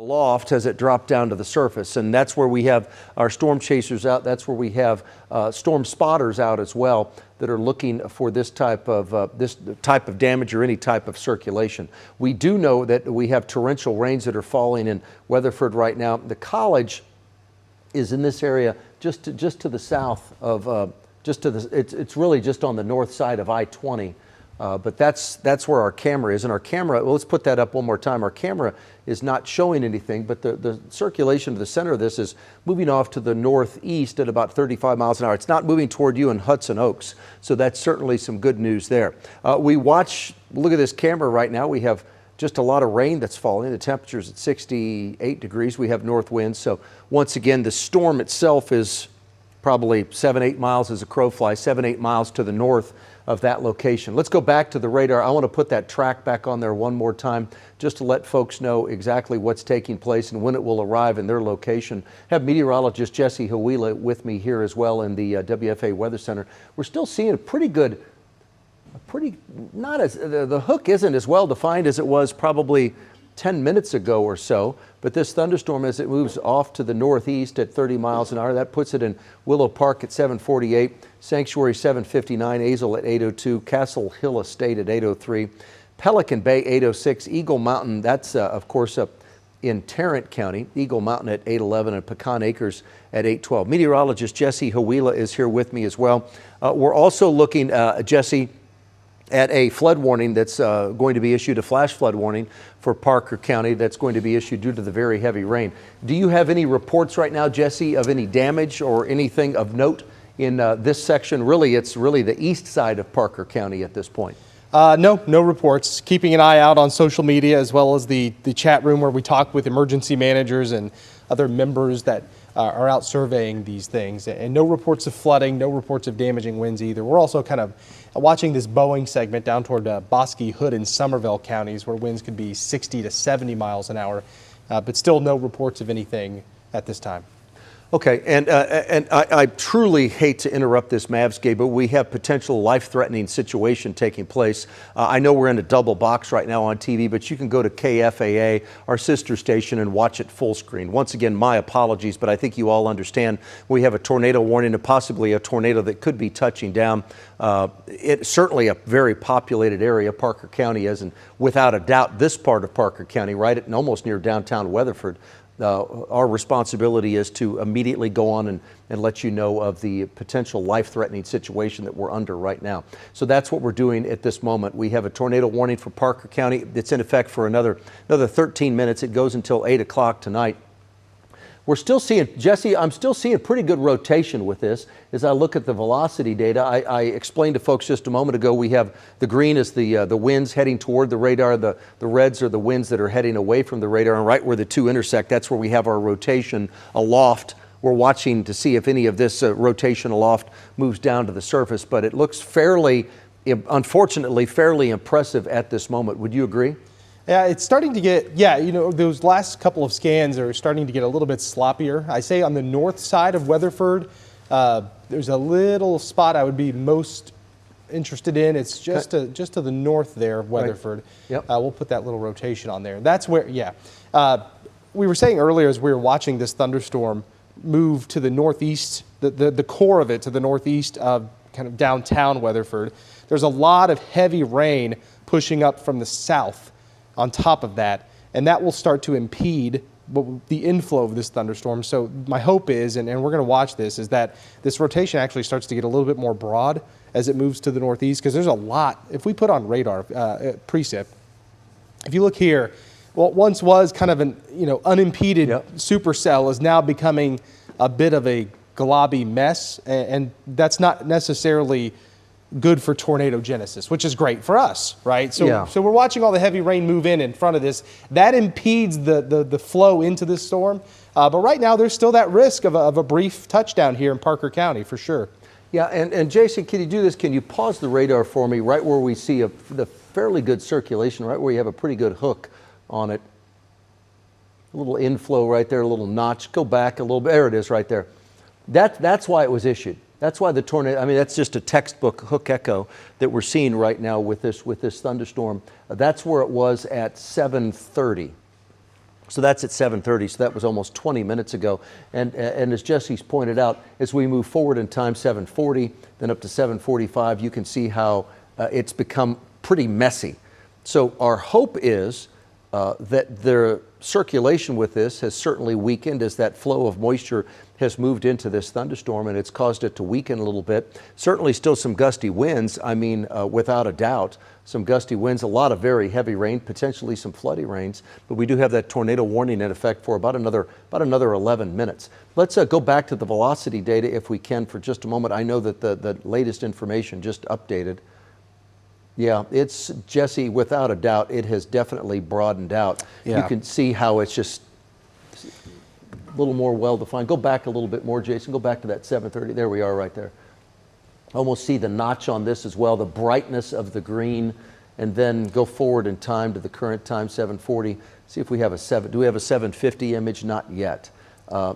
aloft as it dropped down to the surface, and that's where we have our storm chasers out. That's where we have storm spotters out as well that are looking for this type of damage or any type of circulation. We do know that we have torrential rains that are falling in Weatherford right now. The college is in this area just to the south of it's really just on the north side of I-20. But that's where our camera is, and our camera, well, let's put that up one more time. Our camera is not showing anything, but the circulation to the center of this is moving off to the northeast at about 35 miles an hour. It's not moving toward you in Hudson Oaks, so that's certainly some good news there. Look at this camera right now. We have just a lot of rain that's falling. The temperature's at 68 degrees. We have north winds, so once again, the storm itself is probably 7-8 miles as a crow flies, 7-8 miles to the north of that location. Let's go back to the radar. I want to put that track back on there one more time just to let folks know exactly what's taking place and when it will arrive in their location. I have meteorologist Jesse Hawila with me here as well in the WFAA Weather Center. We're still seeing the hook isn't as well defined as it was probably 10 minutes ago or so, but this thunderstorm, as it moves off to the northeast at 30 miles an hour, that puts it in Willow Park at 7:48, Sanctuary 7:59, Azle at 8:02, Castle Hill Estate at 8:03, Pelican Bay 8:06, Eagle Mountain, that's of course up in Tarrant County, Eagle Mountain at 8:11, and Pecan Acres at 8:12. Meteorologist Jesse Hawila is here with me as well. We're also looking, Jesse, at a flood warning that's going to be issued, a flash flood warning for Parker County that's going to be issued due to the very heavy rain. Do you have any reports right now, Jesse, of any damage or anything of note in this section? Really, it's really the east side of Parker County at this point. No reports. Keeping an eye out on social media as well as the chat room where we talk with emergency managers and other members that are out surveying these things. And no reports of flooding, no reports of damaging winds either. We're also kind of watching this Boeing segment down toward Bosque, Hood, and Somerville counties where winds could be 60 to 70 miles an hour, but still no reports of anything at this time. Okay, and I truly hate to interrupt this Mavs game, but we have potential life-threatening situation taking place. I know we're in a double box right now on TV, but you can go to KFAA, our sister station, and watch it full screen. Once again, my apologies, but I think you all understand we have a tornado warning and possibly a tornado that could be touching down. It's certainly a very populated area, Parker County is, and without a doubt, this part of Parker County, right at almost near downtown Weatherford. Our responsibility is to immediately go on and let you know of the potential life-threatening situation that we're under right now. So that's what we're doing at this moment. We have a tornado warning for Parker County. It's in effect for another 13 minutes. It goes until 8 o'clock tonight. We're still seeing, Jesse, I'm still seeing pretty good rotation with this. As I look at the velocity data, I explained to folks just a moment ago, we have the green is the winds heading toward the radar, the reds are the winds that are heading away from the radar, and right where the two intersect, that's where we have our rotation aloft. We're watching to see if any of this rotation aloft moves down to the surface, but it looks unfortunately, fairly impressive at this moment. Would you agree? Yeah, it's starting to get, those last couple of scans are starting to get a little bit sloppier. I say on the north side of Weatherford, there's a little spot I would be most interested in. It's just to the north there of Weatherford. Right. Yep. We'll put that little rotation on there. That's where, we were saying earlier as we were watching this thunderstorm move to the northeast, the core of it to the northeast of kind of downtown Weatherford, there's a lot of heavy rain pushing up from the south on top of that, and that will start to impede the inflow of this thunderstorm. So my hope is, and we're going to watch this, is that this rotation actually starts to get a little bit more broad as it moves to the northeast, because there's a lot. If we put on radar precip, if you look here, what once was kind of an unimpeded supercell is now becoming a bit of a globby mess, and that's not necessarily good for tornado genesis, which is great for us, right? So we're watching all the heavy rain move in front of this. That impedes the flow into this storm. But right now, there's still that risk of a brief touchdown here in Parker County, for sure. Yeah, and Jason, can you do this? Can you pause the radar for me right where we see the fairly good circulation, right where you have a pretty good hook on it? A little inflow right there, a little notch. Go back a little bit. There it is right there. That's why it was issued. That's why the tornado, I mean, that's just a textbook hook echo that we're seeing right now with this thunderstorm. That's where it was at 7:30. So that's at 7:30. So that was almost 20 minutes ago. And as Jesse's pointed out, as we move forward in time, 7:40, then up to 7:45, you can see how it's become pretty messy. So our hope is that the circulation with this has certainly weakened as that flow of moisture has moved into this thunderstorm, and it's caused it to weaken a little bit. Certainly still some gusty winds. I mean, without a doubt, some gusty winds, a lot of very heavy rain, potentially some floody rains, but we do have that tornado warning in effect for about another 11 minutes. Let's go back to the velocity data if we can for just a moment. I know that the latest information just updated. Yeah, it's, Jesse, without a doubt, it has definitely broadened out. Yeah. You can see how it's just a little more well-defined. Go back a little bit more, Jason. Go back to that 7:30. There we are right there. Almost see the notch on this as well, the brightness of the green, and then go forward in time to the current time, 7:40. See if we have do we have a 7:50 image? Not yet.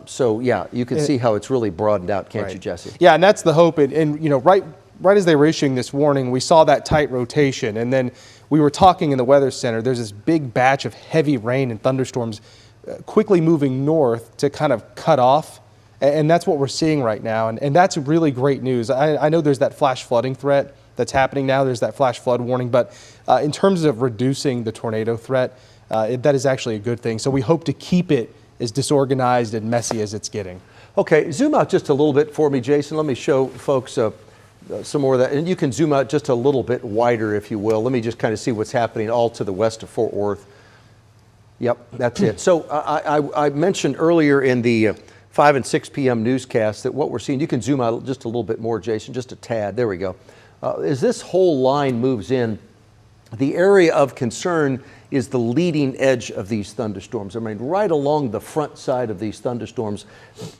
So yeah, you can see how it's really broadened out, can't you, Jesse? Yeah, and that's the hope. And you know, right as they were issuing this warning, we saw that tight rotation, and then we were talking in the Weather Center. There's this big batch of heavy rain and thunderstorms quickly moving north to kind of cut off, and that's what we're seeing right now, and that's really great news. I know there's that flash flooding threat that's happening now. There's that flash flood warning, but in terms of reducing the tornado threat, that is actually a good thing. So we hope to keep it as disorganized and messy as it's getting. Okay, zoom out just a little bit for me, Jason. Let me show folks some more of that, and you can zoom out just a little bit wider, if you will. Let me just kind of see what's happening all to the west of Fort Worth. Yep, that's it. So I mentioned earlier in the 5 and 6 p.m. newscast that what we're seeing, you can zoom out just a little bit more, Jason, just a tad. There we go. As this whole line moves in, the area of concern is the leading edge of these thunderstorms. I mean, right along the front side of these thunderstorms.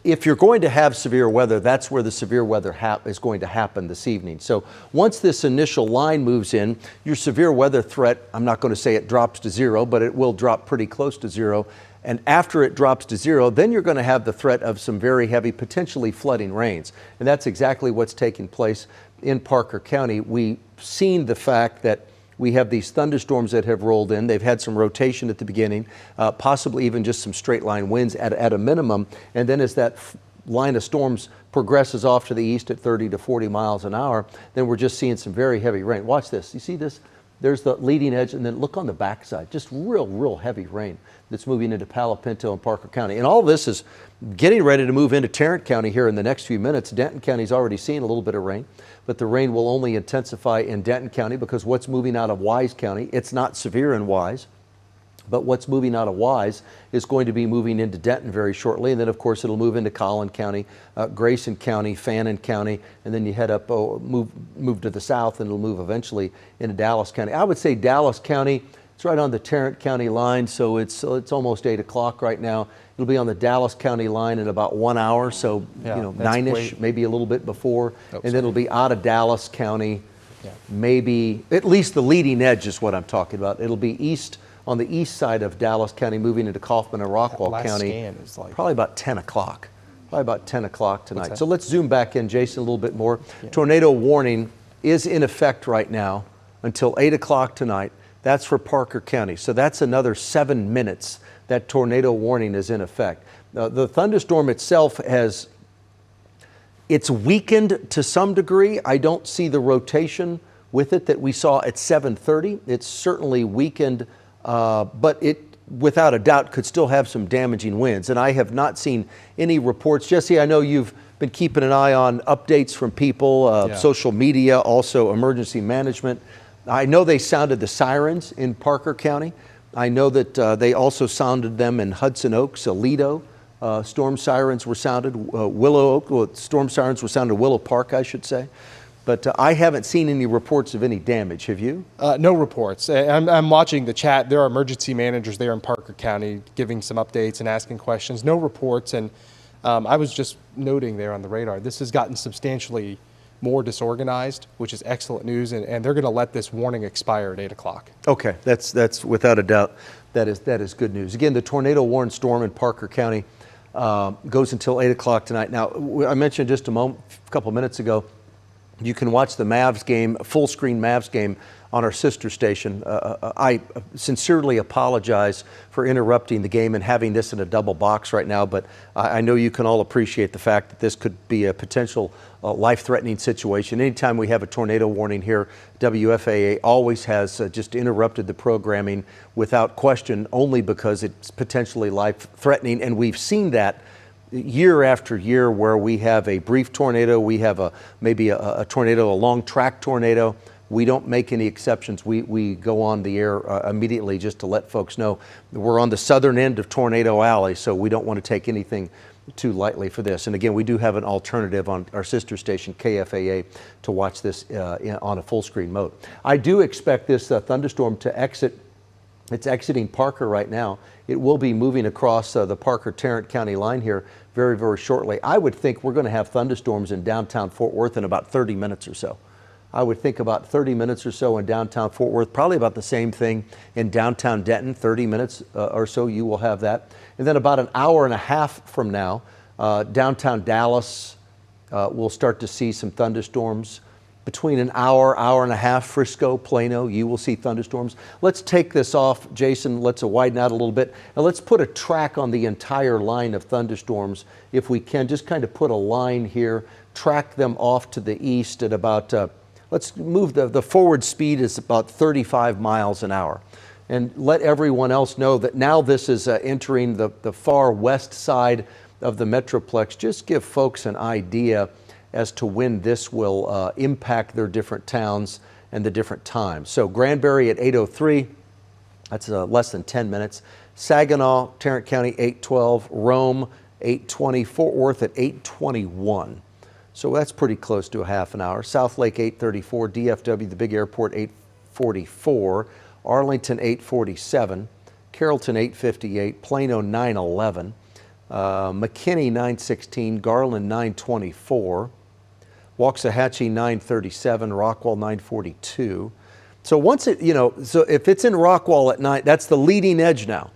If you're going to have severe weather, that's where the severe weather is going to happen this evening. So once this initial line moves in, your severe weather threat, I'm not going to say it drops to zero, but it will drop pretty close to zero. And after it drops to zero, then you're going to have the threat of some very heavy, potentially flooding rains. And that's exactly what's taking place in Parker County. We've seen the fact that we have these thunderstorms that have rolled in. They've had some rotation at the beginning, possibly even just some straight line winds at a minimum. And then as that line of storms progresses off to the east at 30 to 40 miles an hour, then we're just seeing some very heavy rain. Watch this. You see this? There's the leading edge, and then look on the backside. Just real heavy rain that's moving into Palo Pinto and Parker County. And all this is getting ready to move into Tarrant County here in the next few minutes. Denton County's already seen a little bit of rain, but the rain will only intensify in Denton County because what's moving out of Wise County, it's not severe in Wise, but what's moving out of Wise is going to be moving into Denton very shortly. And then, of course, it'll move into Collin County, Grayson County, Fannin County, and then you head up, move to the south, and it'll move eventually into Dallas County. I would say Dallas County, it's right on the Tarrant County line, so it's almost 8 o'clock right now. It'll be on the Dallas County line in about 1 hour, so yeah, 9-ish, maybe a little bit before. And then it'll be out of Dallas County, maybe, at least the leading edge is what I'm talking about. It'll be east, on the east side of Dallas County, moving into Kaufman and Rockwall County, probably about 10 o'clock. Probably about 10 o'clock tonight. So let's zoom back in, Jason, a little bit more. Yeah. Tornado warning is in effect right now until 8 o'clock tonight. That's for Parker County. So that's another 7 minutes that tornado warning is in effect. The thunderstorm itself it's weakened to some degree. I don't see the rotation with it that we saw at 7:30. It's certainly weakened, but it, without a doubt, could still have some damaging winds. And I have not seen any reports. Jesse, I know you've been keeping an eye on updates from people, social media, also emergency management. I know they sounded the sirens in Parker County. I know that they also sounded them in Hudson Oaks, Aledo. Storm sirens were sounded. Willow Oak, storm sirens were sounded Willow Park, I should say. But I haven't seen any reports of any damage. Have you? No reports. I'm watching the chat. There are emergency managers there in Parker County giving some updates and asking questions. No reports. And I was just noting there on the radar, this has gotten substantially more disorganized, which is excellent news. And they're going to let this warning expire at 8 o'clock. Okay, that's without a doubt, that is good news. Again, the tornado warned storm in Parker County goes until 8 o'clock tonight. Now, I mentioned just a couple minutes ago, you can watch the Mavs game, full screen Mavs game on our sister station. I sincerely apologize for interrupting the game and having this in a double box right now, but I know you can all appreciate the fact that this could be a potential life-threatening situation. Anytime we have a tornado warning here, WFAA always has just interrupted the programming without question, only because it's potentially life-threatening, and we've seen that year after year where we have a brief tornado, we have maybe a tornado, a long track tornado. We don't make any exceptions. We go on the air immediately just to let folks know we're on the southern end of Tornado Alley, so we don't want to take anything too lightly for this. And again, we do have an alternative on our sister station, KFAA, to watch this on a full screen mode. I do expect this thunderstorm to exit. It's exiting Parker right now. It will be moving across the Parker-Tarrant County line here very, very shortly. I would think we're going to have thunderstorms in downtown Fort Worth in about 30 minutes or so. I would think about 30 minutes or so in downtown Fort Worth, probably about the same thing in downtown Denton, 30 minutes or so you will have that. And then about an hour and a half from now, downtown Dallas, we'll start to see some thunderstorms. Between an hour, hour and a half, Frisco, Plano, you will see thunderstorms. Let's take this off, Jason. Let's widen out a little bit. And let's put a track on the entire line of thunderstorms if we can. Just kind of put a line here, track them off to the east at about, let's move the forward speed is about 35 miles an hour. And let everyone else know that now this is entering the far west side of the Metroplex. Just give folks an idea as to when this will impact their different towns and the different times. So Granbury at 8:03, that's less than 10 minutes. Saginaw, Tarrant County, 8:12. Rome, 8:20. Fort Worth at 8:21. So that's pretty close to a half an hour. South Lake, 8:34. DFW, the big airport, 8:44. Arlington, 8:47. Carrollton, 8:58. Plano, 9:11. McKinney, 9:16. Garland, 9:24. Waxahachie, 9:37. Rockwall, 9:42. So once it, so if it's in Rockwall at 9, that's the leading edge now.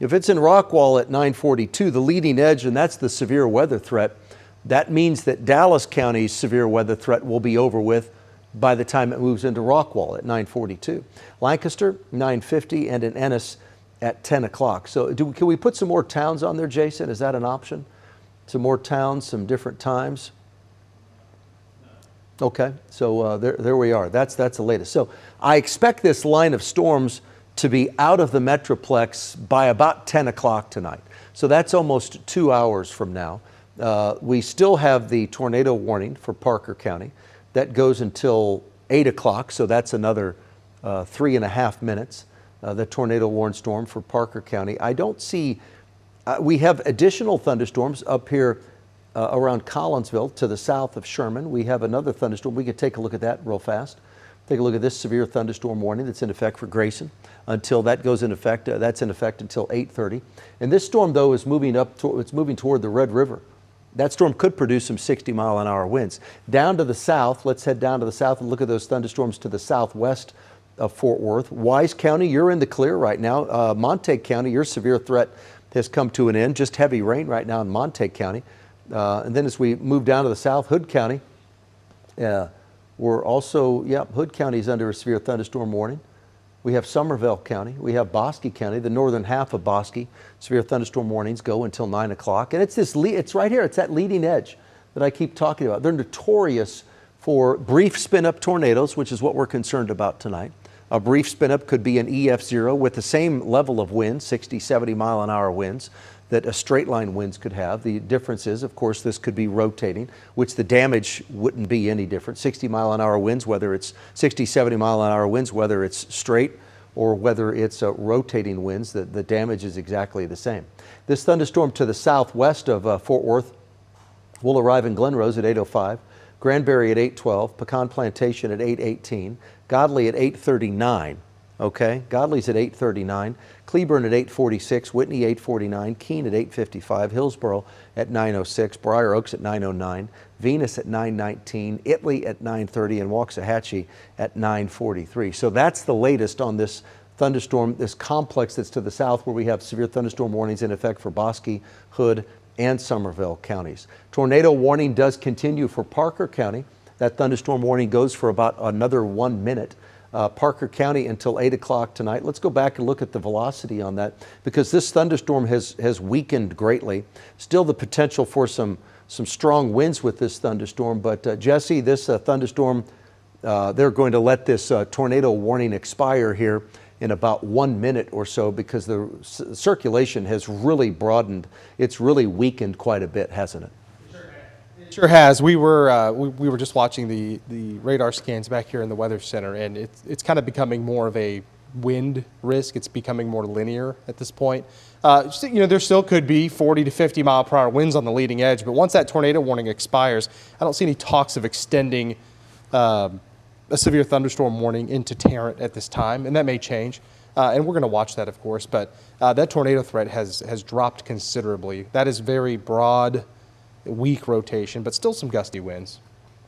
If it's in Rockwall at 9:42, the leading edge, and that's the severe weather threat, that means that Dallas County's severe weather threat will be over with by the time it moves into Rockwall at 9:42. Lancaster, 9:50, and in Ennis at 10 o'clock. So can we put some more towns on there, Jason? Is that an option? Some more towns, some different times? Okay, so there we are. That's the latest. So I expect this line of storms to be out of the Metroplex by about 10 o'clock tonight. So that's almost 2 hours from now. We still have the tornado warning for Parker County. That goes until 8 o'clock, so that's another 3.5 minutes. The tornado warning storm for Parker County. I don't see, we have additional thunderstorms up here around Collinsville to the south of Sherman. We have another thunderstorm. We could take a look at that real fast. Take a look at this severe thunderstorm warning that's in effect for Grayson until that goes in effect. That's in effect until 8:30. And this storm, though, is moving it's moving toward the Red River. That storm could produce some 60-mile-an-hour winds. Down to the south, let's head down to the south and look at those thunderstorms to the southwest of Fort Worth. Wise County, you're in the clear right now. Montague County, your severe threat has come to an end. Just heavy rain right now in Montague County. And then as we move down to the south, Hood County, we're also, Hood County is under a severe thunderstorm warning. We have Somerville County. We have Bosque County, the northern half of Bosque. Severe thunderstorm warnings go until 9 o'clock. And it's right here. It's that leading edge that I keep talking about. They're notorious for brief spin-up tornadoes, which is what we're concerned about tonight. A brief spin-up could be an EF0 with the same level of wind, 60, 70-mile-an-hour winds, that a straight line winds could have. The difference is, of course, this could be rotating, which the damage wouldn't be any different. 60-mile-an-hour winds, whether it's 60, 70-mile-an-hour winds, whether it's straight or whether it's rotating winds, the damage is exactly the same. This thunderstorm to the southwest of Fort Worth will arrive in Glen Rose at 8:05, Granbury at 8:12, Pecan Plantation at 8:18, Godley at 8:39. Okay, Godley's at 8:39, Cleburne at 8:46, Whitney 8:49, Keene at 8:55, Hillsborough at 9:06, Briar Oaks at 9:09, Venus at 9:19, Italy at 9:30, and Waxahachie at 9:43. So that's the latest on this thunderstorm, this complex that's to the south where we have severe thunderstorm warnings in effect for Bosque, Hood, and Somerville counties. Tornado warning does continue for Parker County. That thunderstorm warning goes for about another 1 minute. Parker County until 8 o'clock tonight. Let's go back and look at the velocity on that, because this thunderstorm has weakened greatly. Still the potential for some strong winds with this thunderstorm, but Jesse, this thunderstorm, they're going to let this tornado warning expire here in about 1 minute or so, because the circulation has really broadened. It's really weakened quite a bit, hasn't it? It sure has. We were just watching the radar scans back here in the Weather Center, and it's kind of becoming more of a wind risk. It's becoming more linear at this point. There still could be 40 to 50 mile per hour winds on the leading edge, but once that tornado warning expires, I don't see any talks of extending a severe thunderstorm warning into Tarrant at this time, and that may change. And we're going to watch that, of course, but that tornado threat has dropped considerably. That is very broad, weak rotation, but still some gusty winds.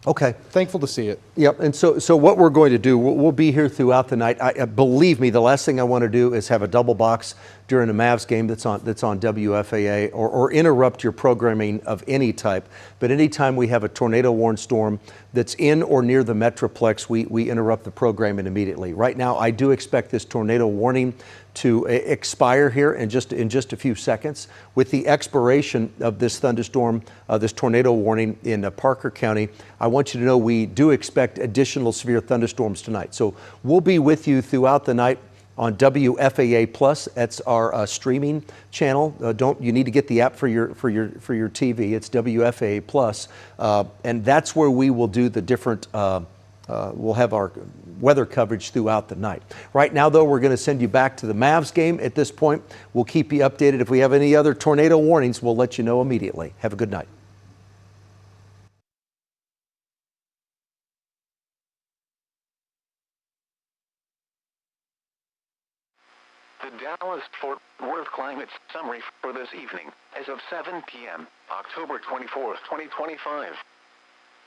Okay. Thankful to see it. Yep. And so what we're going to do, we'll be here throughout the night. Believe me, the last thing I want to do is have a double box during a Mavs game that's on WFAA, or interrupt your programming of any type. But anytime we have a tornado warned storm that's in or near the Metroplex, we interrupt the programming immediately. Right now, I do expect this tornado warning to expire here in just a few seconds. With the expiration of this thunderstorm, this tornado warning in Parker County, I want you to know we do expect additional severe thunderstorms tonight. So we'll be with you throughout the night on WFAA Plus. That's our streaming channel. You need to get the app for your TV. It's WFAA Plus, and that's where we will do the different. We'll have our weather coverage throughout the night. Right now, though, we're going to send you back to the Mavs game. At this point, we'll keep you updated. If we have any other tornado warnings, we'll let you know immediately. Have a good night. The Dallas-Fort Worth climate summary for this evening, as of 7 p.m., October 24th, 2025.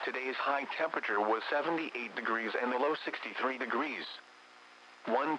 Today's high temperature was 78 degrees and the low 63 degrees. 1